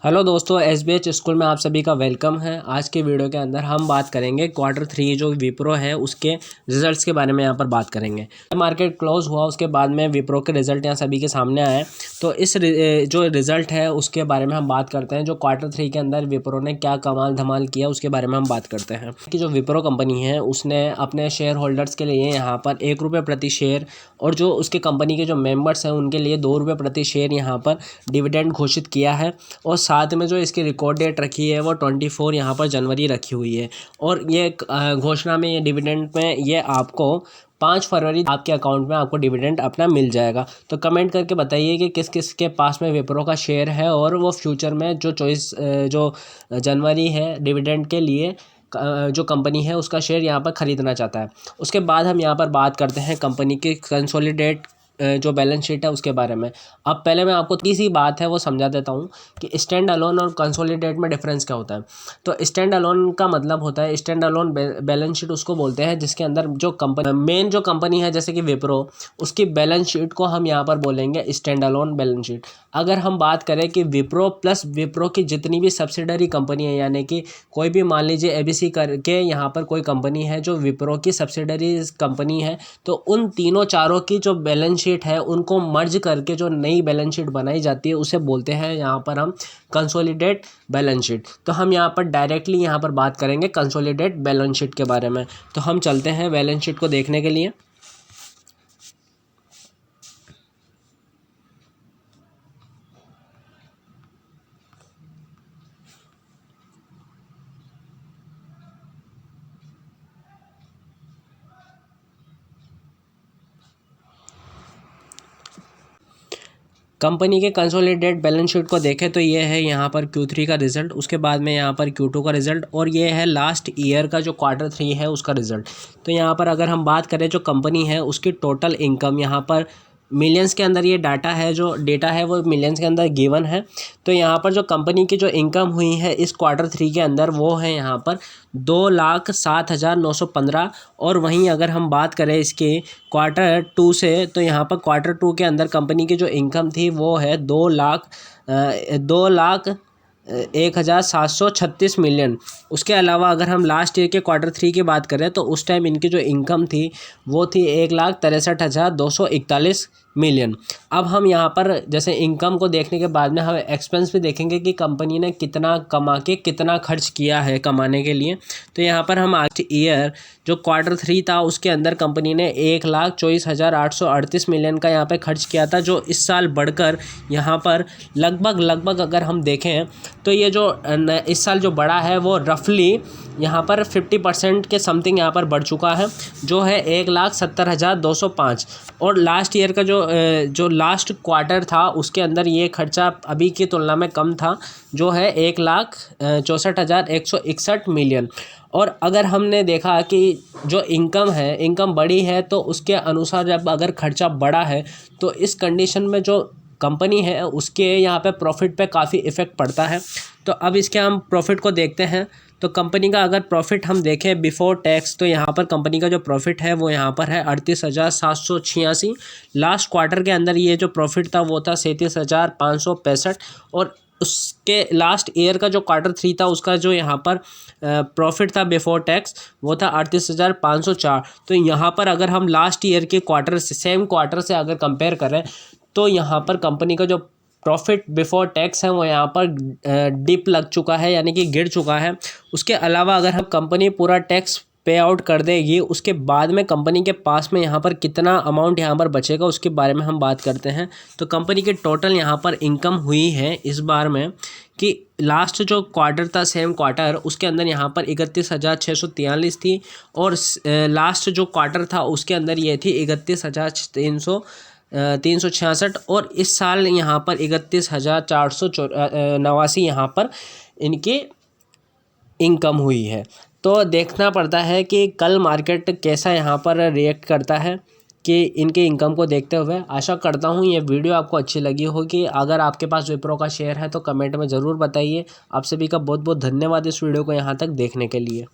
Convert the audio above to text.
Hello दोस्तों, एसबीएच school में आप सभी का वेलकम है। आज के वीडियो के अंदर हम बात करेंगे Q3 जो विप्रो है उसके रिजल्ट्स के बारे में यहाँ पर बात करेंगे। मार्केट क्लोज हुआ उसके बाद में विप्रो के रिजल्ट यहाँ सभी के सामने आए, तो इस जो रिजल्ट है उसके बारे में हम बात करते हैं। जो Q3 के अंदर विप्रो ने क्या कमाल धमाल किया उसके बारे में हम बात करते हैं कि जो विप्रो कंपनी है उसने अपने शेयर होल्डर्स के लिए यहाँ पर ₹1 प्रति शेयर और जो उसके कंपनी के जो मेंबर्स हैं उनके लिए ₹2 प्रति शेयर यहाँ पर डिविडेंड घोषित किया है। और साथ में जो इसकी रिकॉर्ड डेट रखी है वो 24 यहाँ पर जनवरी रखी हुई है। और ये घोषणा में, ये डिविडेंड में, ये आपको 5 फरवरी आपके अकाउंट में आपको डिविडेंड अपना मिल जाएगा। तो कमेंट करके बताइए कि किस किस के पास में विप्रो का शेयर है और वो फ्यूचर में जो जो जनवरी है डिविडेंड के लिए जो कंपनी है उसका शेयर यहाँ पर ख़रीदना चाहता है। उसके बाद हम यहाँ पर बात करते हैं कंपनी की कंसोलिडेट जो बैलेंस शीट है उसके बारे में। अब पहले मैं आपको तीसरी बात है वो समझा देता हूँ कि स्टैंड अलोन और कंसोलिडेट में डिफरेंस क्या होता है। तो स्टैंड अलोन का मतलब होता है, स्टैंड अलोन बैलेंस शीट उसको बोलते हैं जिसके अंदर जो कंपनी मेन जो कंपनी है जैसे कि विप्रो, उसकी बैलेंस शीट को हम यहाँ पर बोलेंगे स्टैंड अलोन बैलेंस शीट। अगर हम बात करें कि विप्रो प्लस विप्रो की जितनी भी सब्सिडरी कंपनी है, यानी कि कोई भी मान लीजिए एबीसी करके यहाँ पर कोई कंपनी है जो विप्रो की सब्सिडरी कंपनी है, तो उन तीनों चारों की जो बैलेंस शीट है उनको मर्ज करके जो नई बैलेंस शीट बनाई जाती है उसे बोलते हैं यहाँ पर हम कंसोलिडेट बैलेंस शीट। तो हम यहाँ पर डायरेक्टली यहाँ पर बात करेंगे कंसोलिडेट बैलेंस शीट के बारे में। तो हम चलते हैं बैलेंस शीट को देखने के लिए। कंपनी के कंसोलिडेट बैलेंस शीट को देखें तो ये है यहाँ पर Q3 का रिजल्ट, उसके बाद में यहाँ पर Q2 का रिजल्ट और ये है लास्ट ईयर का जो Q3 है उसका रिजल्ट। तो यहाँ पर अगर हम बात करें जो कंपनी है उसकी टोटल इनकम यहाँ पर मिलियंस के अंदर, ये डाटा है जो डेटा है वो मिलियंस के अंदर गिवन है। तो यहाँ पर जो कंपनी की जो इनकम हुई है इस Q3 के अंदर वो है यहाँ पर 2,07,915। और वहीं अगर हम बात करें इसके Q2 से, तो यहाँ पर Q2 के अंदर कंपनी की जो इनकम थी वो है 2,01,736 मिलियन। उसके अलावा अगर हम लास्ट ईयर के Q3 की बात करें तो उस टाइम इनकी जो इनकम थी वो थी 1,63,241 मिलियन। अब हम यहाँ पर जैसे इनकम को देखने के बाद में हम एक्सपेंस भी देखेंगे कि कंपनी ने कितना कमा के कितना खर्च किया है कमाने के लिए। तो यहाँ पर हम आज ईयर जो Q3 था उसके अंदर कंपनी ने 1,24,838 मिलियन का यहाँ पे खर्च किया था, जो इस साल बढ़कर यहाँ पर लगभग अगर हम देखें तो ये जो इस साल जो बढ़ा है वो रफली यहाँ पर 50% के समथिंग यहाँ पर बढ़ चुका है, जो है 1,70,205। और लास्ट ईयर का जो लास्ट क्वार्टर था उसके अंदर ये खर्चा अभी की तुलना में कम था, जो है 1,64,161 मिलियन। और अगर हमने देखा कि जो इनकम है, इनकम बड़ी है, तो उसके अनुसार जब अगर खर्चा बड़ा है तो इस कंडीशन में जो कंपनी है उसके यहाँ पे प्रॉफिट पे काफ़ी इफ़ेक्ट पड़ता है। तो अब इसके हम प्रॉफिट को देखते हैं। तो कंपनी का अगर प्रॉफिट हम देखें बिफोर टैक्स, तो यहाँ पर कंपनी का जो प्रॉफिट है वो यहाँ पर है 38,786। लास्ट क्वार्टर के अंदर ये जो प्रॉफिट था वो था 37,565। और उसके लास्ट ईयर का जो Q3 था उसका जो यहाँ पर प्रॉफिट था बिफोर टैक्स वो था 38,504। तो यहाँ पर अगर हम लास्ट ईयर के क्वार्टर से, सेम क्वार्टर से अगर कंपेयर करें तो यहाँ पर कंपनी का जो प्रॉफिट बिफोर टैक्स है वो यहाँ पर डिप लग चुका है, यानी कि गिर चुका है। उसके अलावा अगर हम कंपनी पूरा टैक्स पे आउट कर देगी उसके बाद में कंपनी के पास में यहाँ पर कितना अमाउंट यहाँ पर बचेगा उसके बारे में हम बात करते हैं। तो कंपनी के टोटल यहाँ पर इनकम हुई है इस बार में कि लास्ट जो क्वार्टर था, सेम क्वार्टर, उसके अंदर यहाँ पर 31,643 थी और लास्ट जो क्वार्टर था उसके अंदर ये थी 31,366। और इस साल यहाँ पर 31,489 यहाँ पर इनकी इनकम हुई है। तो देखना पड़ता है कि कल मार्केट कैसा यहाँ पर रिएक्ट करता है कि इनके इनकम को देखते हुए। आशा करता हूँ ये वीडियो आपको अच्छी लगी होगी। अगर आपके पास विप्रो का शेयर है तो कमेंट में ज़रूर बताइए। आप सभी का बहुत बहुत धन्यवाद इस वीडियो को यहाँ तक देखने के लिए।